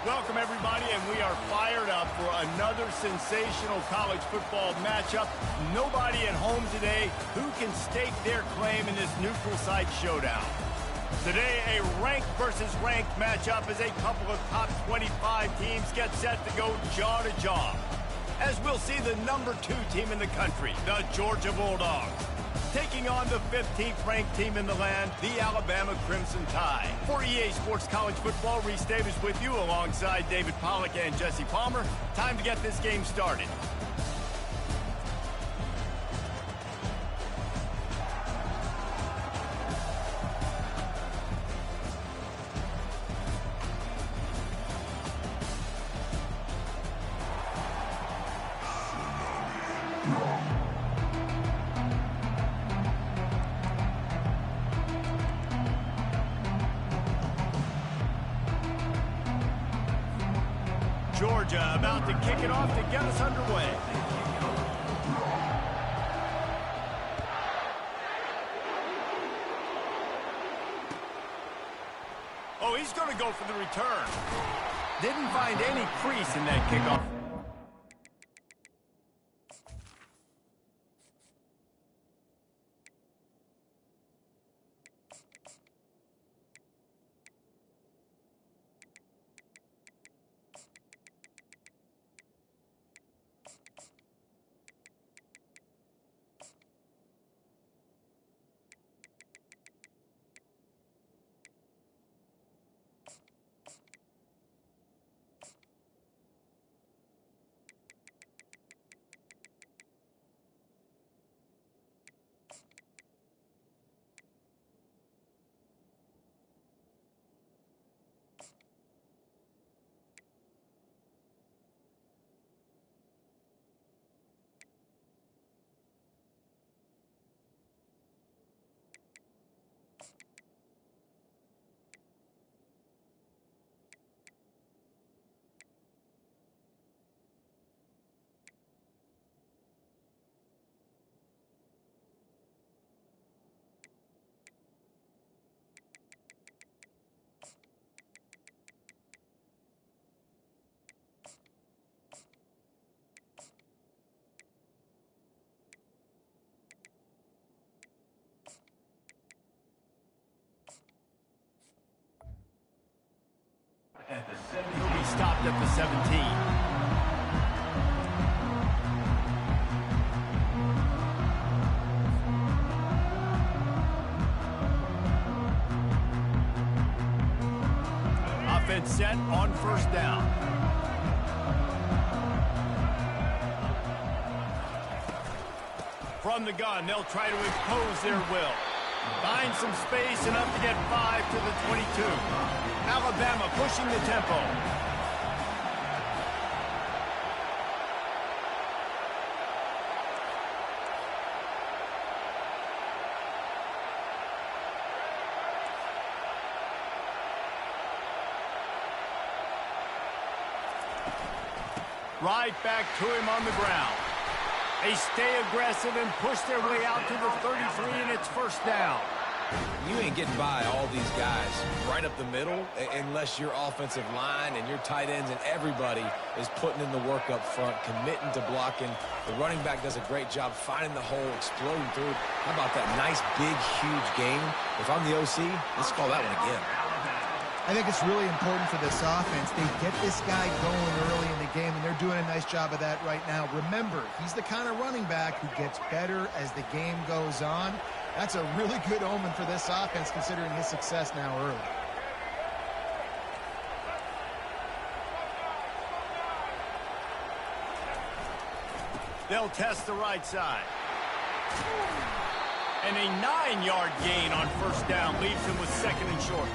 Welcome, everybody, and we are fired up for another sensational college football matchup. Nobody at home today who can stake their claim in this neutral site showdown. Today, a ranked versus ranked matchup as a couple of top 25 teams get set to go jaw to jaw. As we'll see the number 2 team in the country, the Georgia Bulldogs, taking on the 15th ranked team in the land, the Alabama Crimson Tide. For EA Sports College Football, Reese Davis with you alongside David Pollack and Jesse Palmer. Time to get this game started. Georgia about to kick it off to get us underway. Oh, he's going to go for the return. Didn't find any crease in that kickoff. He'll be stopped at the 17. Offense set on first down. From the gun, they'll try to impose their will. Find some space, enough to get 5 to the 22. Alabama pushing the tempo. Right back to him on the ground. They stay aggressive and push their way out to the 33, and it's first down. You ain't getting by all these guys right up the middle unless your offensive line and your tight ends and everybody is putting in the work up front, committing to blocking. The running back does a great job finding the hole, exploding through. How about that nice, big, huge game? If I'm the OC, let's call that one again. I think it's really important for this offense. They get this guy going early in the game, and they're doing a nice job of that right now. Remember, he's the kind of running back who gets better as the game goes on. That's a really good omen for this offense, considering his success now early. They'll test the right side. And a 9-yard gain on first down leaves him with second and short.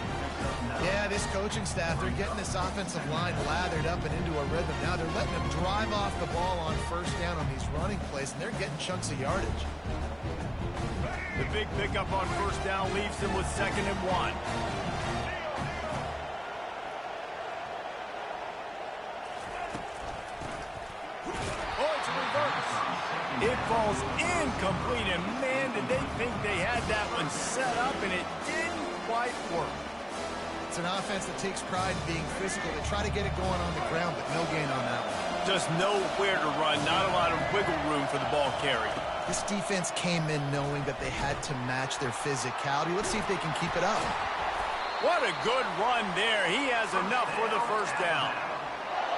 Yeah, this coaching staff, they're getting this offensive line lathered up and into a rhythm. Now they're letting them drive off the ball on first down on these running plays, and they're getting chunks of yardage. The big pickup on first down leaves him with second and 1. Oh, it's a reverse. It falls incomplete, and man, did they think they had that one set up, and it didn't quite work. It's an offense that takes pride in being physical. They try to get it going on the ground, but no gain on that one. Just nowhere to run, not a lot of wiggle room for the ball carry. This defense came in knowing that they had to match their physicality. Let's see if they can keep it up. What a good run there. He has enough for the first down.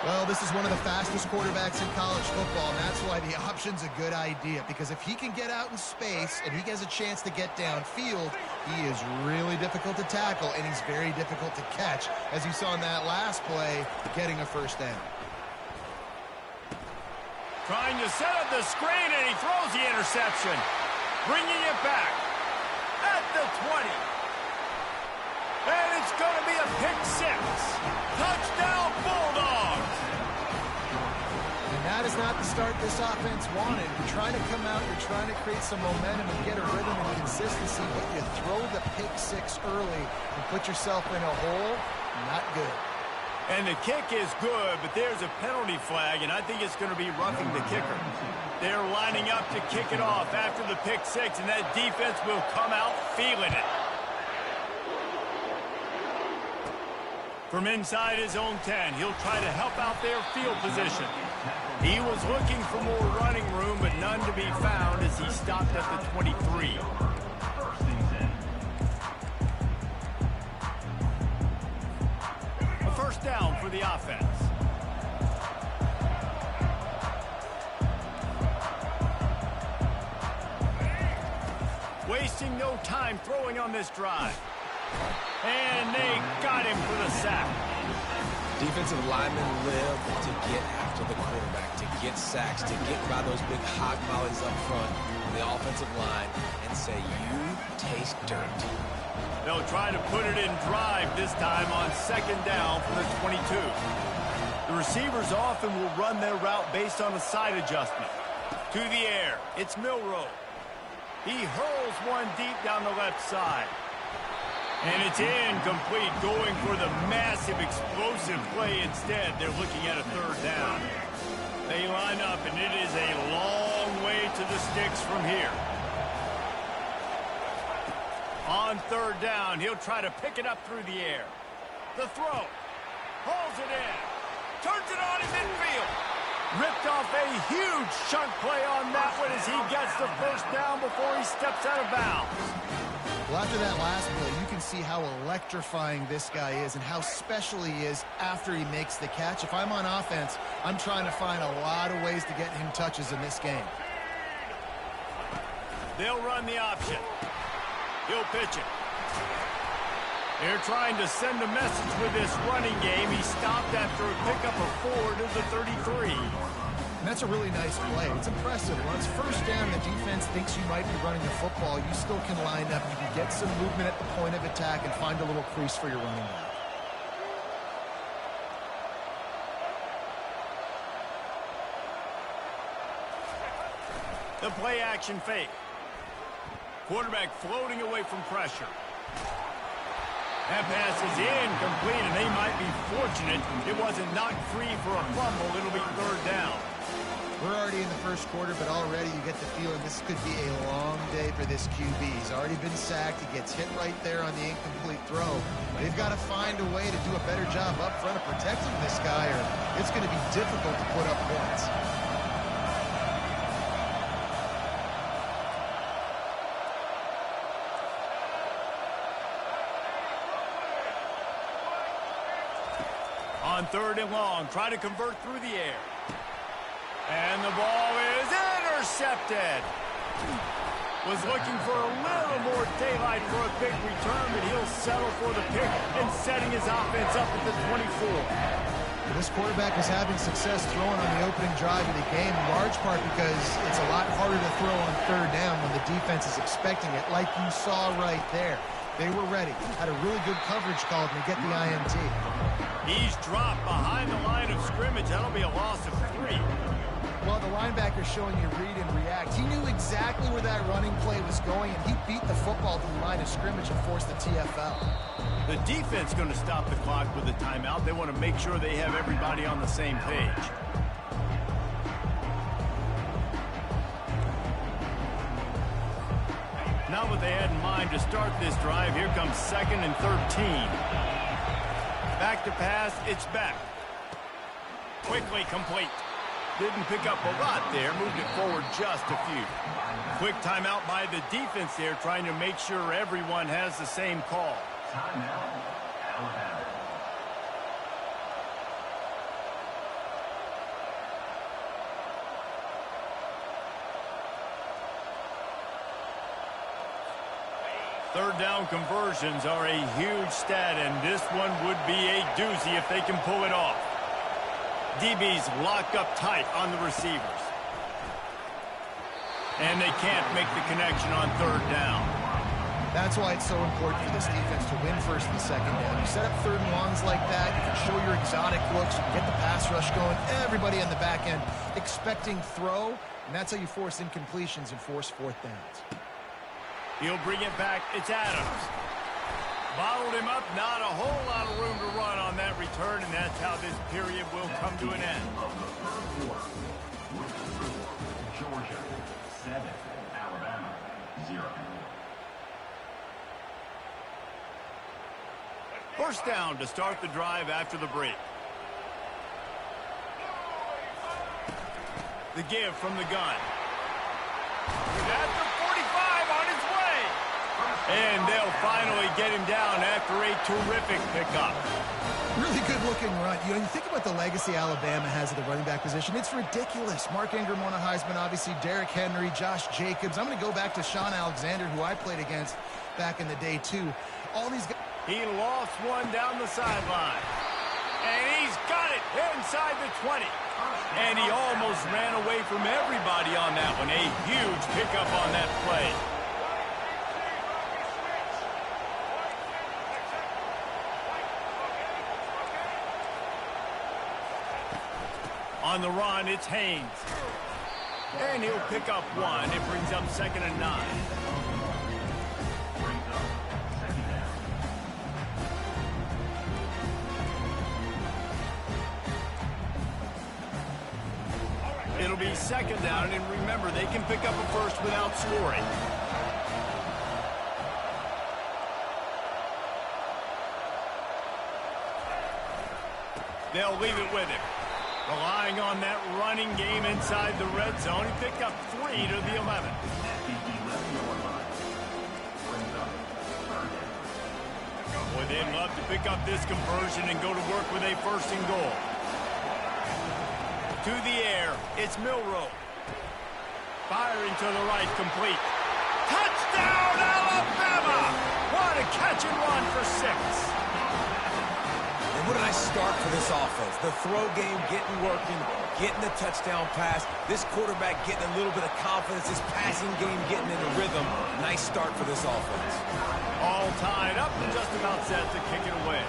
Well, this is one of the fastest quarterbacks in college football, and that's why the option's a good idea, because if he can get out in space and he has a chance to get downfield, he is really difficult to tackle, and he's very difficult to catch, as you saw in that last play, getting a first down. Trying to set up the screen, and he throws the interception. Bringing it back at the 20. And it's going to be a pick six. Touchdown, Bulldogs. And that is not the start this offense wanted. You're trying to come out, you're trying to create some momentum and get a rhythm and consistency, but you throw the pick six early and put yourself in a hole, not good. And the kick is good, but there's a penalty flag, and I think it's going to be roughing the kicker. They're lining up to kick it off after the pick six, and that defense will come out feeling it. From inside his own 10, he'll try to help out their field position. He was looking for more running room, but none to be found as he stopped at the 23. A first down for the offense. Wasting no time throwing on this drive. And they got him for the sack. Defensive linemen live to get after the quarterback, to get sacks, to get by those big hog mollies up front on the offensive line and say, you taste dirt. They'll try to put it in drive this time on second down for the 22. The receivers often will run their route based on a side adjustment. To the air, it's Milroe. He hurls one deep down the left side. And it's incomplete, going for the massive explosive play instead. They're looking at a third down. They line up, and it is a long way to the sticks from here. On third down, he'll try to pick it up through the air. The throw. Hauls it in. Turns it on in midfield. Ripped off a huge chunk play on that one as he gets the first down before he steps out of bounds. Well, after that last play, you can see how electrifying this guy is and how special he is after he makes the catch. If I'm on offense, I'm trying to find a lot of ways to get him touches in this game. They'll run the option. He'll pitch it. They're trying to send a message with this running game. He stopped after a pickup of 4 to the 33. And that's a really nice play. It's impressive. When it's first down, the defense thinks you might be running the football. You still can line up. You can get some movement at the point of attack and find a little crease for your running back. The play action fake. Quarterback floating away from pressure. That pass is incomplete, and they might be fortunate it wasn't knocked free for a fumble. It'll be third down. We're already in the first quarter, but already you get the feeling this could be a long day for this QB. He's already been sacked. He gets hit right there on the incomplete throw. They've got to find a way to do a better job up front of protecting this guy, or it's going to be difficult to put up points. On third and long, try to convert through the air. And the ball is intercepted. Was looking for a little more daylight for a big return, but he'll settle for the pick and setting his offense up at the 24. This quarterback was having success throwing on the opening drive of the game, in large part because it's a lot harder to throw on third down when the defense is expecting it, like you saw right there. They were ready, had a really good coverage call to get the INT. He's dropped behind the line of scrimmage. That'll be a loss of 3. Well, the linebacker's showing you read and react. He knew exactly where that running play was going, and he beat the football to the line of scrimmage and forced the TFL. The defense going to stop the clock with a timeout. They want to make sure they have everybody on the same page. Not what they had in mind to start this drive. Here comes 2nd and 13. Back to pass, it's back. Quickly complete. Didn't pick up a lot there, moved it forward just a few. Quick timeout by the defense there, trying to make sure everyone has the same call. Timeout, Alabama. Third down conversions are a huge stat, and this one would be a doozy if they can pull it off. DB's locked up tight on the receivers. And they can't make the connection on third down. That's why it's so important for this defense to win first and second down. You set up third and longs like that, you can show your exotic looks, you can get the pass rush going, everybody on the back end expecting throw, and that's how you force incompletions and force fourth downs. He'll bring it back. It's Adams. Bottled him up. Not a whole lot of room to run on that return, and that's how this period will come to an end. Georgia 7, Alabama 0. First down to start the drive after the break. The give from the gun. At the 45 on his way. And they'll finally get him down after a terrific pickup. Really good-looking run. You know, you think about the legacy Alabama has at the running back position. It's ridiculous. Mark Ingram won a Heisman, obviously Derrick Henry, Josh Jacobs. I'm going to go back to Sean Alexander, who I played against back in the day, too. All these guys. He lost one down the sideline. And he's got it inside the 20. And he almost ran away from everybody on that one. A huge pickup on that play. On the run, it's Haynes. And he'll pick up one. It brings up 2nd and 9. It'll be 2nd down, and remember, they can pick up a first without scoring. They'll leave it with him. Relying on that running game inside the red zone, he picked up 3 to the 11. Boy, they'd love to pick up this conversion and go to work with a 1st and goal. To the air, it's Milroe. Firing to the right, complete. Touchdown, Alabama! What a catch and run for 6. And what a nice start for this offense. The throw game getting working, getting the touchdown pass. This quarterback getting a little bit of confidence. This passing game getting in a rhythm. Nice start for this offense. All tied up and just about set to kick it away.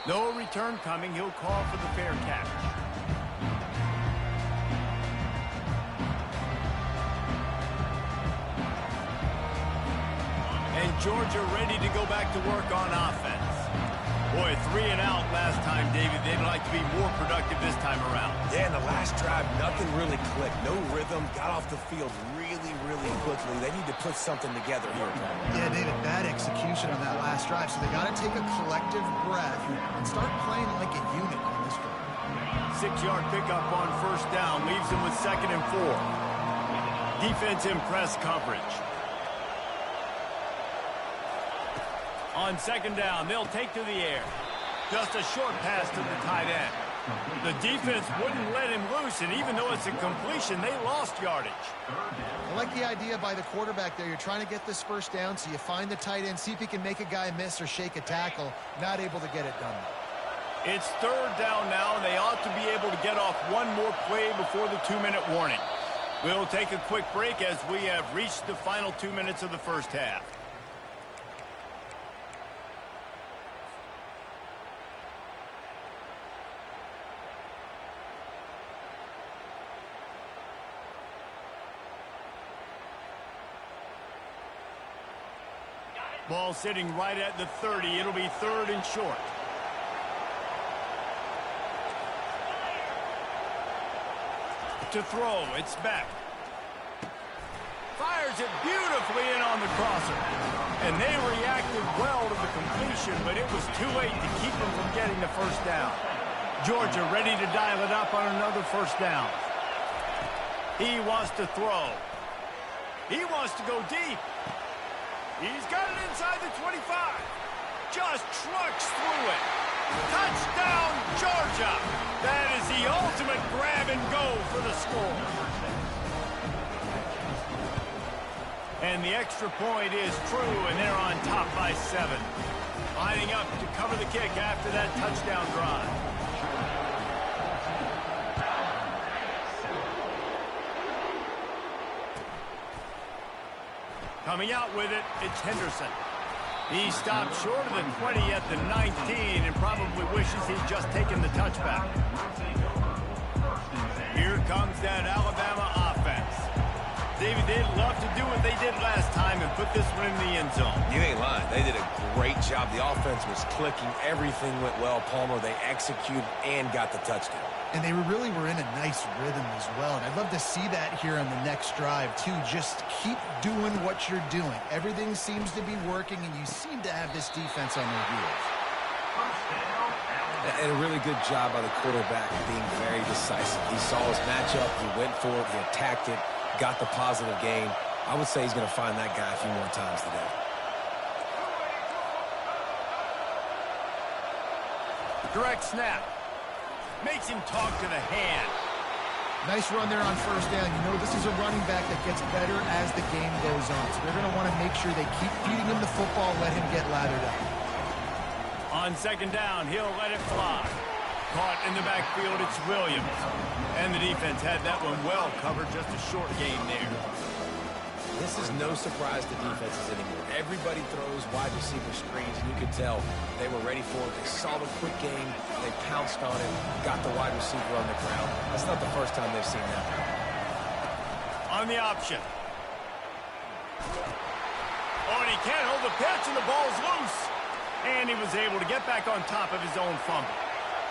No return coming. He'll call for the fair catch. And Georgia ready to go back to work on offense. Boy, 3 and out last time, David. They'd like to be more productive this time around. Yeah, in the last drive, nothing really clicked. No rhythm. Got off the field really, really quickly. They need to put something together here. Yeah, David, bad execution on that last drive. So they got to take a collective breath and start playing like a unit on this drive. 6-yard pickup on 1st down. Leaves them with 2nd and 4. Defense in press coverage. On 2nd down, they'll take to the air. Just a short pass to the tight end. The defense wouldn't let him loose, and even though it's a completion, they lost yardage. I like the idea by the quarterback there. You're trying to get this 1st down, so you find the tight end, see if he can make a guy miss or shake a tackle. Not able to get it done. It's 3rd down now, and they ought to be able to get off one more play before the 2-minute warning. We'll take a quick break as we have reached the final 2 minutes of the first half. Ball sitting right at the 30. It'll be 3rd and short. To throw, it's back. Fires fires it beautifully in on the crosser. And they reacted well to the completion, but it was too late to keep them from getting the first down. Georgia ready to dial it up on another first down. He wants to throw. He wants to go deep. He's got it inside the 25. Just trucks through it. Touchdown, Georgia. That is the ultimate grab and go for the score. And the extra point is true, and they're on top by 7. Lining up to cover the kick after that touchdown drive. Coming out with it, it's Henderson. He stopped short of the 20 at the 19 and probably wishes he'd just taken the touchback. Here comes that Alabama offense. David, they'd love to do what they did last time and put this one in the end zone. You ain't lying. They did a great job. The offense was clicking. Everything went well. Palmer, they executed and got the touchdown. And they really were in a nice rhythm as well. And I'd love to see that here on the next drive, too. Just keep doing what you're doing. Everything seems to be working, and you seem to have this defense on their heels. And a really good job by the quarterback being very decisive. He saw his matchup. He went for it. He attacked it. Got the positive gain. I would say he's going to find that guy a few more times today. Direct snap. Makes him talk to the hand. Nice run there on first down. You know, this is a running back that gets better as the game goes on. So they're going to want to make sure they keep feeding him the football, let him get lathered up. On second down, he'll let it fly. Caught in the backfield, it's Williams. And the defense had that one well covered, just a short game there. This is no surprise to defenses anymore. Everybody throws wide receiver screens, and you could tell they were ready for it. They saw the quick game. They pounced on it, got the wide receiver on the ground. That's not the first time they've seen that. On the option. Oh, and he can't hold the pitch, and the ball's loose. And he was able to get back on top of his own fumble.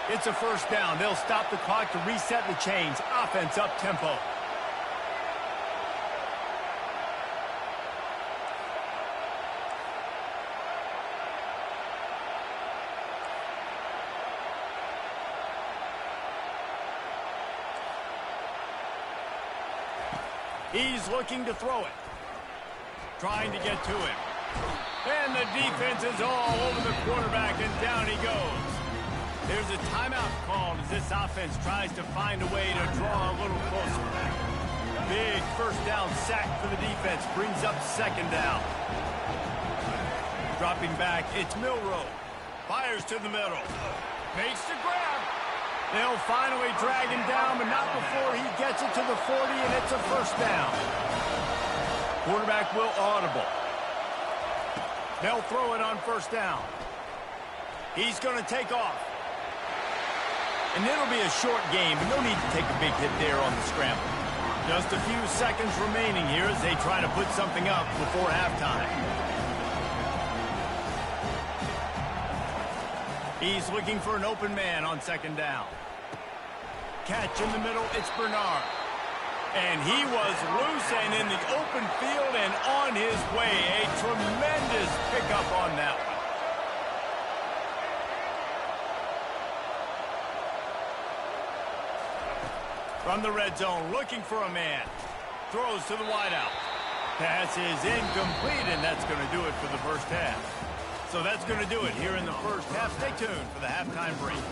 It's a first down. They'll stop the clock to reset the chains. Offense up tempo. He's looking to throw it. Trying to get to him. And the defense is all over the quarterback, and down he goes. There's a timeout called as this offense tries to find a way to draw a little closer. Big first down sack for the defense. Brings up second down. Dropping back, it's Milroe. Fires to the middle. Makes the grab. They'll finally drag him down, but not before he gets it to the 40, and it's a first down. Quarterback will audible. They'll throw it on first down. He's going to take off. And it'll be a short game, but no need to take a big hit there on the scramble. Just a few seconds remaining here as they try to put something up before halftime. He's looking for an open man on second down. Catch in the middle, it's Bernard. And he was loose and in the open field and on his way. A tremendous pickup on that one. From the red zone, looking for a man. Throws to the wideout. Pass is incomplete, and that's going to do it for the first half. So that's going to do it here in the first half. Stay tuned for the halftime break.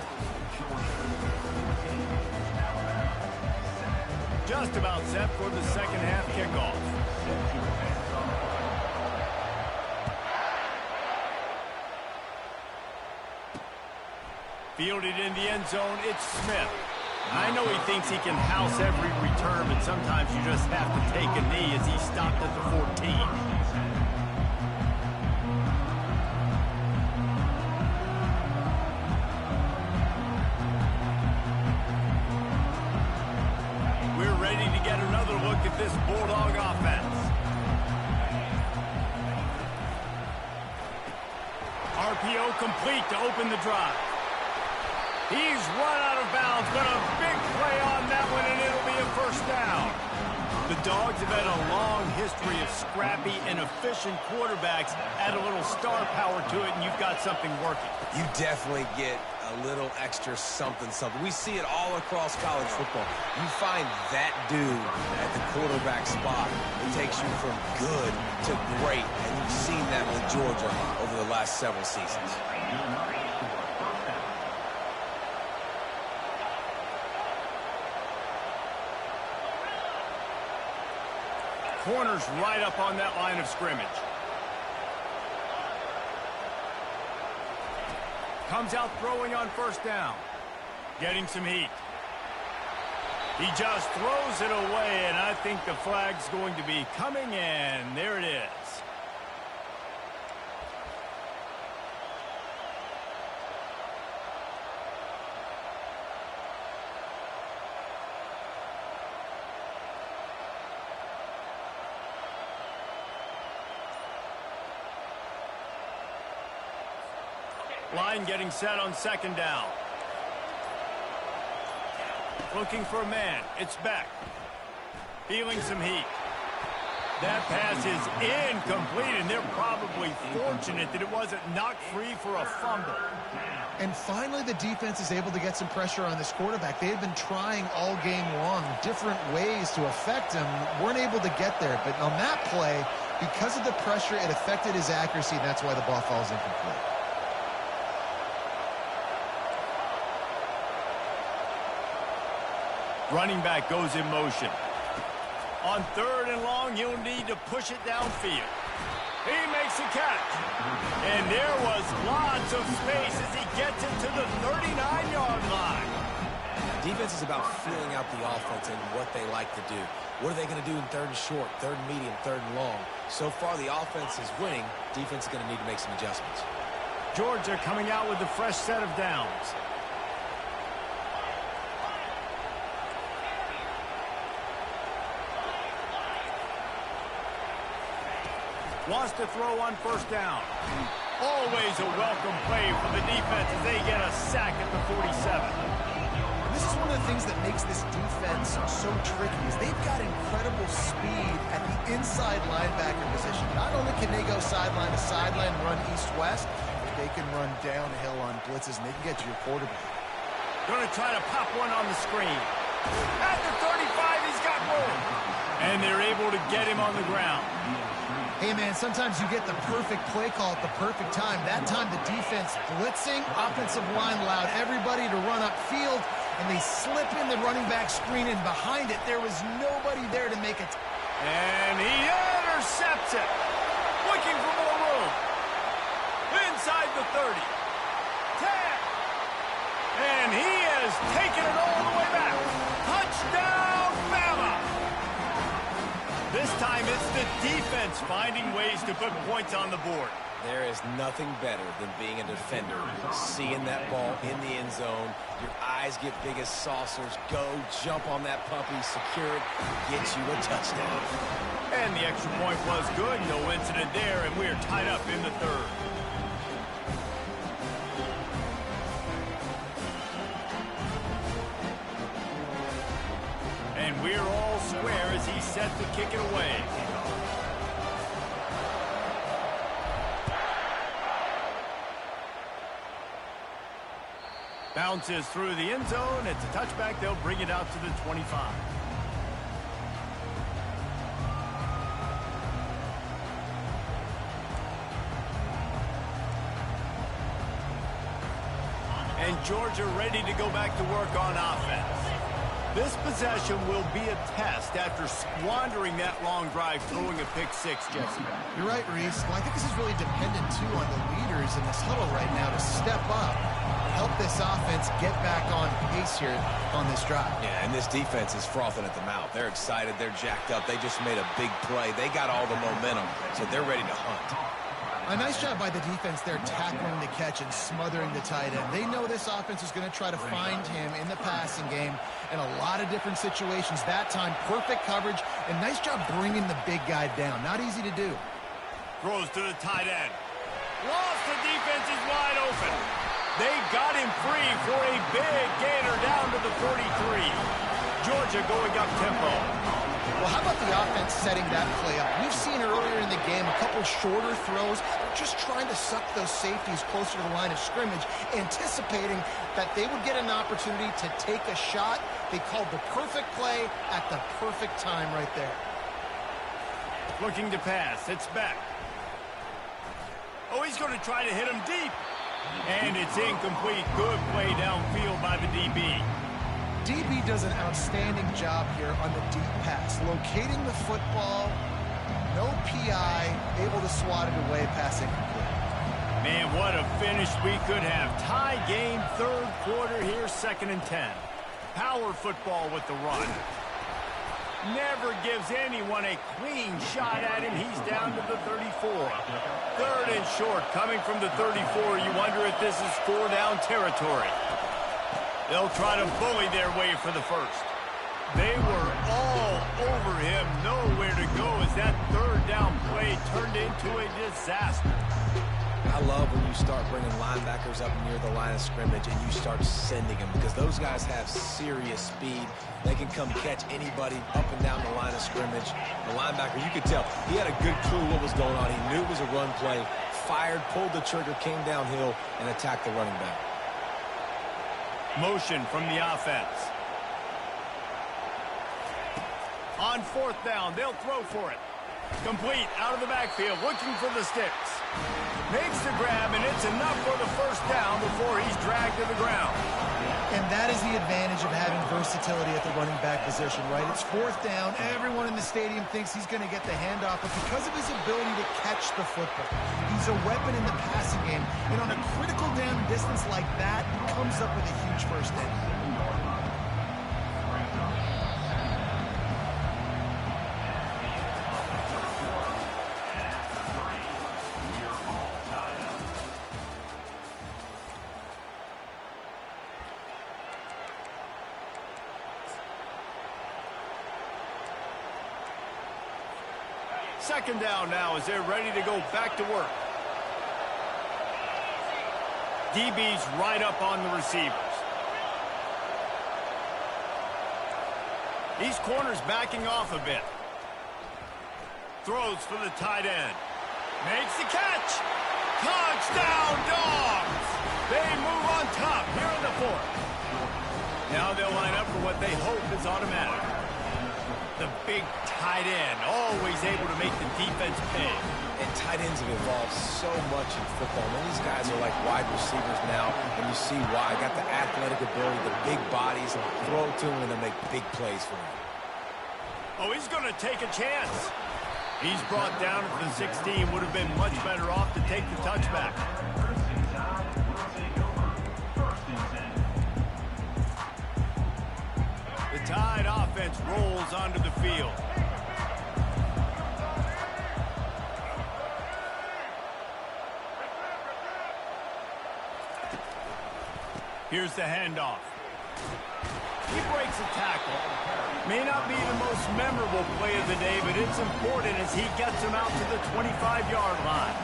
Just about set for the second half kickoff. Fielded in the end zone, it's Smith. I know he thinks he can house every return, but sometimes you just have to take a knee as he stopped at the 14. We're ready to get another look at this Bulldog offense. RPO complete to open the drive. He's run out of bounds, but a big play on that one, and it'll be a first down. The Dogs have had a long history of scrappy and efficient quarterbacks. Add a little star power to it, and you've got something working. You definitely get a little extra something. We see it all across college football. You find that dude at the quarterback spot. It takes you from good to great, and you've seen that with Georgia over the last several seasons. Corner's right up on that line of scrimmage. Comes out throwing on first down. Getting some heat. He just throws it away, and I think the flag's going to be coming in. There it is. Line getting set on second down. Looking for a man. It's Beck. Feeling some heat. That pass is incomplete, and they're probably fortunate that it wasn't knocked free for a fumble. And finally, the defense is able to get some pressure on this quarterback. They had been trying all game long different ways to affect him. Weren't able to get there. But on that play, because of the pressure, it affected his accuracy, and that's why the ball falls incomplete. Running back goes in motion. On third and long, you'll need to push it downfield. He makes a catch. And there was lots of space as he gets it to the 39-yard line. Defense is about feeling out the offense and what they like to do. What are they going to do in third and short, third and medium, third and long? So far, the offense is winning. Defense is going to need to make some adjustments. Georgia coming out with a fresh set of downs. Wants to throw on first down. Always a welcome play for the defense as they get a sack at the 47. This is one of the things that makes this defense so tricky is they've got incredible speed at the inside linebacker position. Not only can they go sideline to sideline, run east-west, but they can run downhill on blitzes, and they can get to your quarterback. Going to try to pop one on the screen. At the 35, he's got room. And they're able to get him on the ground. Hey, man, sometimes you get the perfect play call at the perfect time. That time the defense blitzing, offensive line allowed everybody to run upfield, and they slip in the running back screen, and behind it, there was nobody there to make it. And he intercepts it. Looking for more room. Inside the 30. 10. And he has taken it all the way back. Touchdown, Bama! This time it's the defense finding ways to put points on the board. There is nothing better than being a defender, seeing that ball in the end zone. Your eyes get big as saucers. Go, jump on that puppy, secure it, get you a touchdown. And the extra point was good. No incident there, and we're tied up in the third. And we're all square as he's set to kick it away. Bounces through the end zone. It's a touchback. They'll bring it out to the 25. And Georgia ready to go back to work on offense. This possession will be a test after squandering that long drive, throwing a pick six, Jesse. You're right, Reese. Well, I think this is really dependent, too, on the leaders in this huddle right now to step up and help this offense get back on pace here on this drive. Yeah, and this defense is frothing at the mouth. They're excited. They're jacked up. They just made a big play. They got all the momentum, so they're ready to hunt. A nice job by the defense there tackling the catch and smothering the tight end. They know this offense is going to try to find him in the passing game in a lot of different situations. That time, perfect coverage, and nice job bringing the big guy down. Not easy to do. Throws to the tight end. Lost, the defense is wide open. They got him free for a big gainer down to the 43. Georgia going up tempo. Well, how about the offense setting that play up? We've seen earlier in the game a couple shorter throws, just trying to suck those safeties closer to the line of scrimmage, anticipating that they would get an opportunity to take a shot. They called the perfect play at the perfect time right there. Looking to pass. It's back. Oh, he's going to try to hit him deep. And it's incomplete. Good play downfield by the DB. DB does an outstanding job here on the deep pass, locating the football, no PI, able to swat it away, passing complete. Man, what a finish we could have. Tie game, third quarter here, 2nd and 10. Power football with the run. Never gives anyone a clean shot at him. He's down to the 34. 3rd and short, coming from the 34. You wonder if this is 4-down territory. They'll try to bully their way for the first. They were all over him. Nowhere to go as that 3rd down play turned into a disaster. I love when you start bringing linebackers up near the line of scrimmage and you start sending them, because those guys have serious speed. They can come catch anybody up and down the line of scrimmage. The linebacker, you could tell, he had a good clue what was going on. He knew it was a run play, fired, pulled the trigger, came downhill, and attacked the running back. Motion from the offense. On 4th down, they'll throw for it. Complete out of the backfield, looking for the sticks. Makes the grab, and it's enough for the 1st down before he's dragged to the ground. And that is the advantage of having versatility at the running back position, right? It's 4th down. Everyone in the stadium thinks he's going to get the handoff, but because of his ability to catch the football, he's a weapon in the passing game. And on a critical down distance like that, he comes up with a huge 1st down. Second down now as they're ready to go back to work. DB's right up on the receivers. These corners backing off a bit. Throws for the tight end. Makes the catch. Touchdown, Dogs! They move on top here in the 4th. Now they'll line up for what they hope is automatic. The big tight end, always able to make the defense pay. And tight ends have evolved so much in football. And these guys are like wide receivers now, and you see why. Got the athletic ability, the big bodies, throw to them, and they make big plays for them. Oh, he's going to take a chance. He's brought down at the 16. Would have been much better off to take the touchback. The Tide offense rolls onto the field. Here's the handoff. He breaks a tackle. May not be the most memorable play of the day, but it's important as he gets him out to the 25-yard line.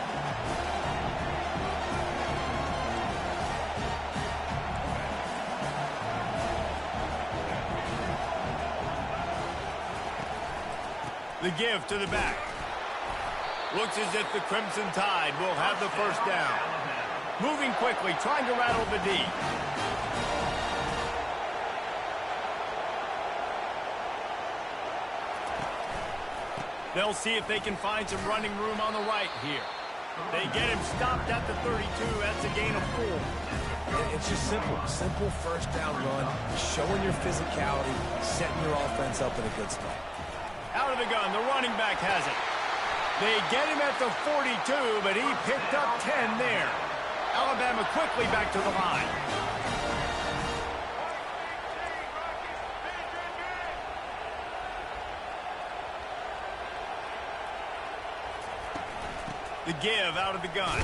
The give to the back. Looks as if the Crimson Tide will have the 1st down. Moving quickly, trying to rattle the D. They'll see if they can find some running room on the right here. They get him stopped at the 32. That's a gain of 4. It's just simple. Simple 1st down run, showing your physicality, setting your offense up in a good spot. Out of the gun, the running back has it. They get him at the 42, but he picked up 10 there. Alabama quickly back to the line. The give out of the gun.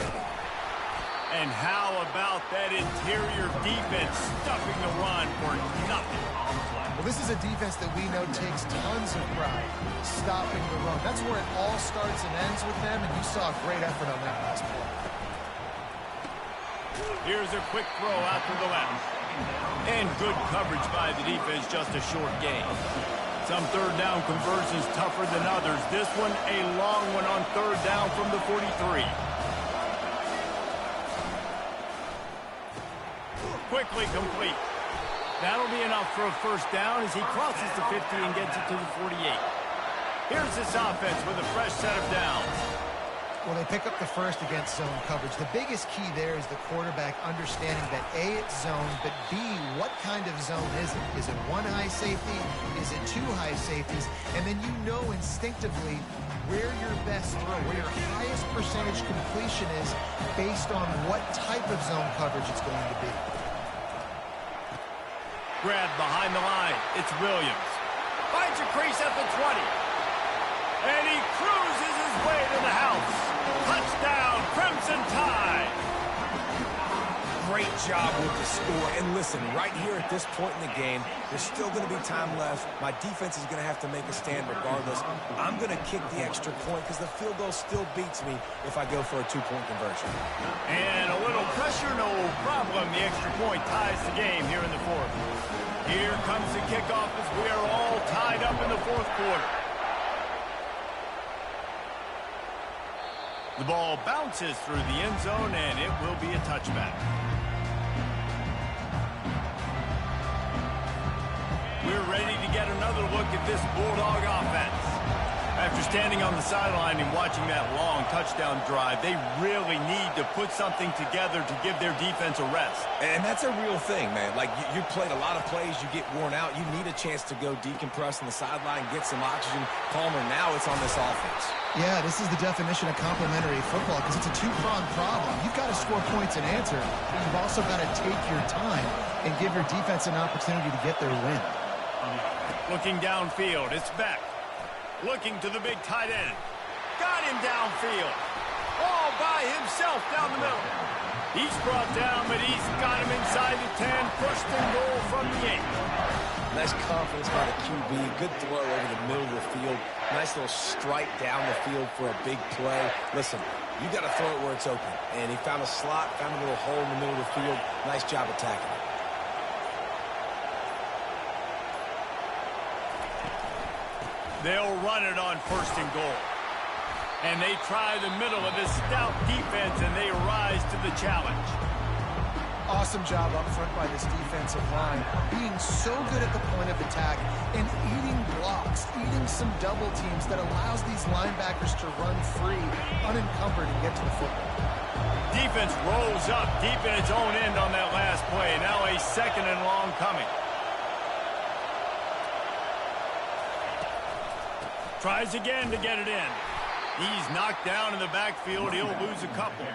And how about that interior defense stuffing the run for nothing? Well, this is a defense that we know takes tons of pride stopping the run. That's where it all starts and ends with them, and you saw a great effort on that last play. Here's a quick throw out to the left. And good coverage by the defense, just a short gain. Some third down conversions tougher than others. This one, a long one on third down from the 43. Quickly complete. That'll be enough for a first down as he crosses the 50 and gets it to the 48. Here's this offense with a fresh set of downs. Well, they pick up the first against zone coverage. The biggest key there is the quarterback understanding that A, it's zone, but B, what kind of zone is it? Is it one high safety? Is it two high safeties? And then you know instinctively where your best throw, where your highest percentage completion is based on what type of zone coverage it's going to be. Grab behind the line. It's Williams. Finds a crease at the 20. And he cruises his way to the house. Touchdown, Crimson Tide. Great job with the score. And listen, right here at this point in the game, there's still going to be time left. My defense is going to have to make a stand regardless. I'm going to kick the extra point because the field goal still beats me if I go for a two-point conversion. And a little pressure, no problem. The extra point ties the game here in the fourth. Here comes the kickoff as we are all tied up in the fourth quarter. The ball bounces through the end zone, and it will be a touchback. We're ready to get another look at this Bulldog offense. After standing on the sideline and watching that long touchdown drive, they really need to put something together to give their defense a rest. And that's a real thing, man. Like, you played a lot of plays, you get worn out. You need a chance to go decompress on the sideline, get some oxygen. Palmer, now it's on this offense. Yeah, this is the definition of complementary football because it's a two-pronged problem. You've got to score points and answer, but you've also got to take your time and give your defense an opportunity to get their win. Looking downfield, it's Beck. Looking to the big tight end. Got him downfield. All by himself down the middle. He's brought down, but he's got him inside the 10. First and goal from the 8. Nice confidence by the QB. Good throw over the middle of the field. Nice little strike down the field for a big play. Listen, you got to throw it where it's open. And he found a slot, found a little hole in the middle of the field. Nice job attacking it. They'll run it on first and goal. And they try the middle of this stout defense, and they rise to the challenge. Awesome job up front by this defensive line, being so good at the point of attack and eating blocks, eating some double teams that allows these linebackers to run free, unencumbered, and get to the football. Defense rolls up deep in its own end on that last play. Now a second and long coming. Tries again to get it in. He's knocked down in the backfield. He'll lose a couple.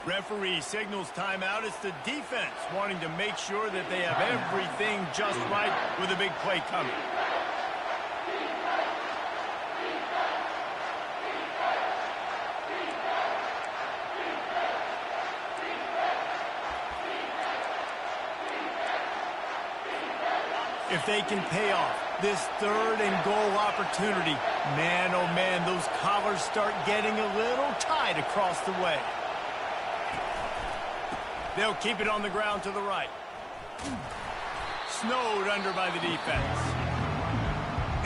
Referee signals timeout. It's the defense wanting to make sure that they have everything just right with a big play coming. If they can pay off this third and goal opportunity, man, oh man, those collars start getting a little tight across the way. They'll keep it on the ground to the right. Snowed under by the defense.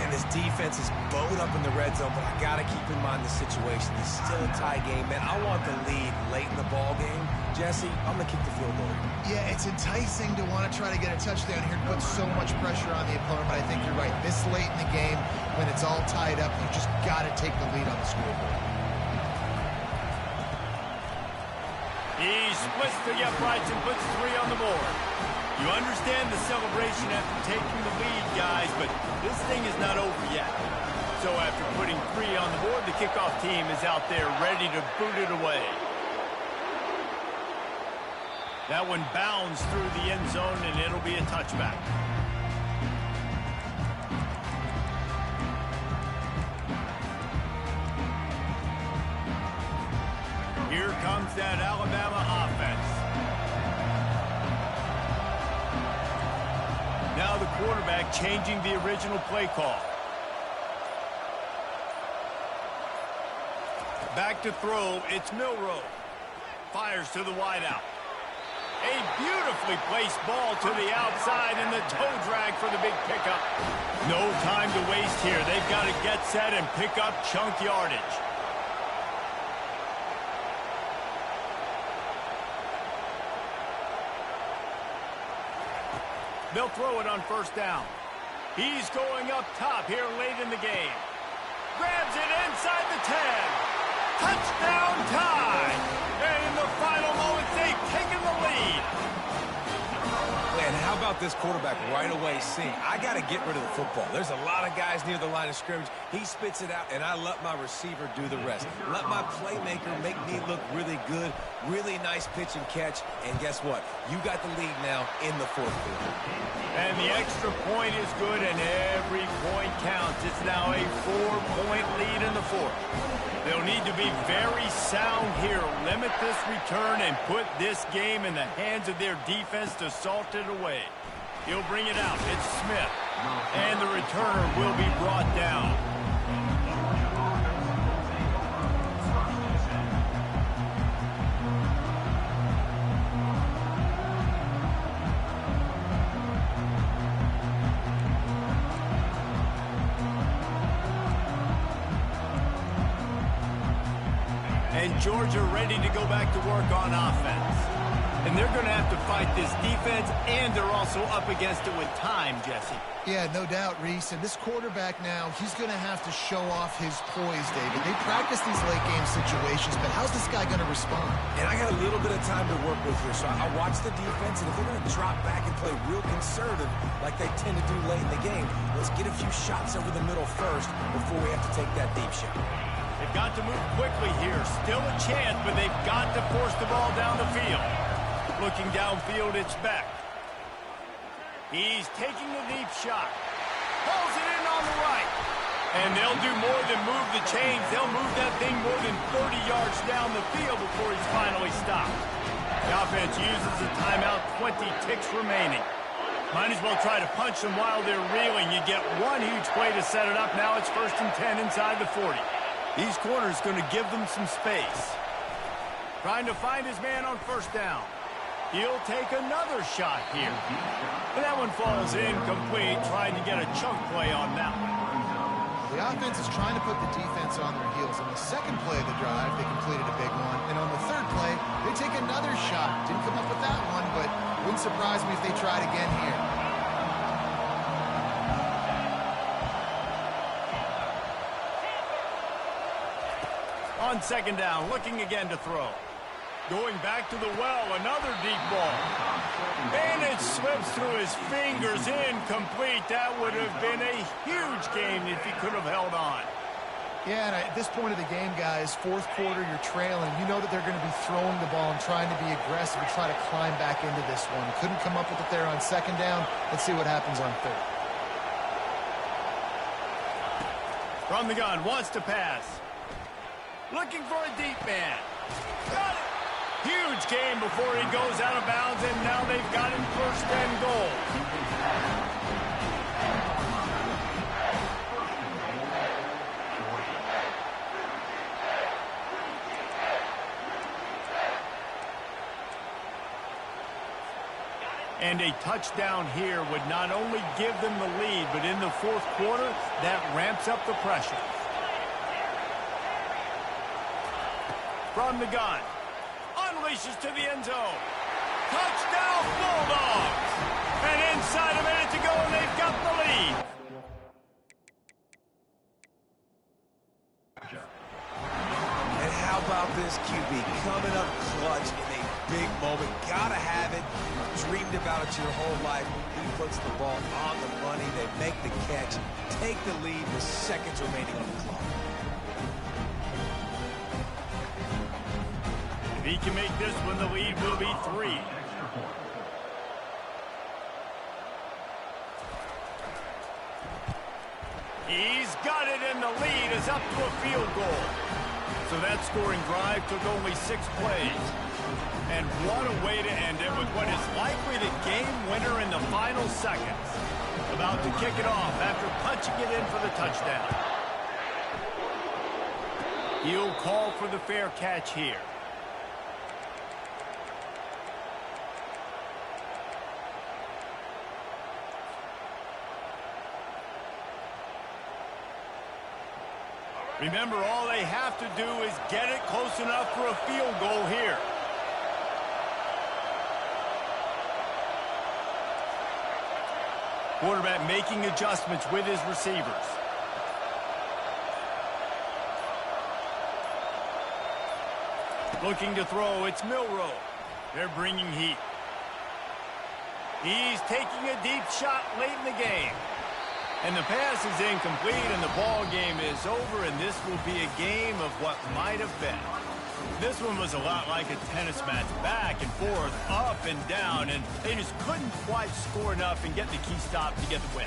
And this defense is bowed up in the red zone, but I got to keep in mind the situation. It's still a tie game, man. I want the lead late in the ball game. Jesse, I'm going to kick the field goal. Yeah, it's enticing to want to try to get a touchdown here and put so much pressure on the opponent, but I think you're right. This late in the game, when it's all tied up, you just got to take the lead on the scoreboard. He splits the uprights and puts 3 on the board. You understand the celebration after taking the lead, guys, but this thing is not over yet. So after putting 3 on the board, the kickoff team is out there ready to boot it away. That one bounds through the end zone, and it'll be a touchback. Here comes that Alabama offense. Now the quarterback changing the original play call. Back to throw, it's Milroe. Fires to the wideout. A beautifully placed ball to the outside and the toe drag for the big pickup. No time to waste here. They've got to get set and pick up chunk yardage. They'll throw it on first down. He's going up top here late in the game. Grabs it inside the 10. Touchdown tie. And in the final moments, they've taken the lead. And how about this quarterback right away seeing, I got to get rid of the football. There's a lot of guys near the line of scrimmage. He spits it out, and I let my receiver do the rest. Let my playmaker make me look really good. Really nice pitch and catch. And guess what? You got the lead now in the fourth quarter. And the extra point is good, and every point counts. It's now a 4-point lead in the fourth. They'll need to be very sound here, limit this return, and put this game in the hands of their defense to salt it away. He'll bring it out. It's Smith. And the returner will be brought down. And Georgia ready to go back to work on offense. And they're going to have to fight this defense, and they're also up against it with time, Jesse. Yeah, no doubt, Reese. And this quarterback now, he's going to have to show off his poise, David. They practice these late-game situations, but how's this guy going to respond? And I got a little bit of time to work with here, so I watch the defense, and if they're going to drop back and play real conservative like they tend to do late in the game, let's get a few shots over the middle first before we have to take that deep shot. They've got to move quickly here. Still a chance, but they've got to force the ball down the field. Looking downfield, it's Beck. He's taking the deep shot. Pulls it in on the right. And they'll do more than move the chains. They'll move that thing more than 30 yards down the field before he's finally stopped. The offense uses a timeout, 20 ticks remaining. Might as well try to punch them while they're reeling. You get one huge play to set it up. Now it's 1st and 10 inside the 40. These corners going to give them some space. Trying to find his man on first down. He'll take another shot here. And that one falls incomplete, trying to get a chunk play on that one. The offense is trying to put the defense on their heels. On the second play of the drive, they completed a big one. And on the third play, they take another shot. Didn't come up with that one, but wouldn't surprise me if they tried again here. On second down, looking again to throw. Going back to the well, another deep ball. And it slips through his fingers, incomplete. That would have been a huge game if he could have held on. Yeah, and at this point of the game, guys, fourth quarter, you're trailing. You know that they're going to be throwing the ball and trying to be aggressive and try to climb back into this one. Couldn't come up with it there on second down. Let's see what happens on third. From the gun, wants to pass. Looking for a deep man. Got it. Huge game before he goes out of bounds, and now they've got him 1st and goal. And a touchdown here would not only give them the lead, but in the fourth quarter, that ramps up the pressure. From the gun. Unleashes to the end zone. Touchdown, Bulldogs! And inside a minute to go, and they've got the lead. And how about this QB coming up clutch in a big moment? Gotta have it. Dreamed about it your whole life. He puts the ball on the money. They make the catch. Take the lead with seconds remaining on the clock. If he can make this one, the lead will be 3. He's got it, and the lead is up to a field goal. So that scoring drive took only 6 plays. And what a way to end it with what is likely the game winner in the final seconds. About to kick it off after punching it in for the touchdown. He'll call for the fair catch here. Remember, all they have to do is get it close enough for a field goal here. Quarterback making adjustments with his receivers. Looking to throw, it's Milroe. They're bringing heat. He's taking a deep shot late in the game. And the pass is incomplete, and the ball game is over, and this will be a game of what might have been. This one was a lot like a tennis match, back and forth, up and down, and they just couldn't quite score enough and get the key stop to get the win.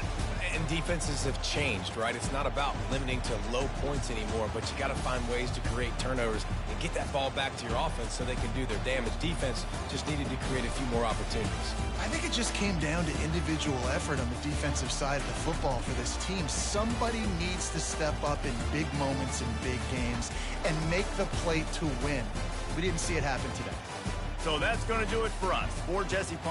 And defenses have changed, right? It's not about limiting to low points anymore, but you got to find ways to create turnovers and get that ball back to your offense so they can do their damage. Defense just needed to create a few more opportunities. I think it just came down to individual effort on the defensive side of the football for this team. Somebody needs to step up in big moments in big games and make the play to win. We didn't see it happen today. So that's going to do it for us. For Jesse Palmer.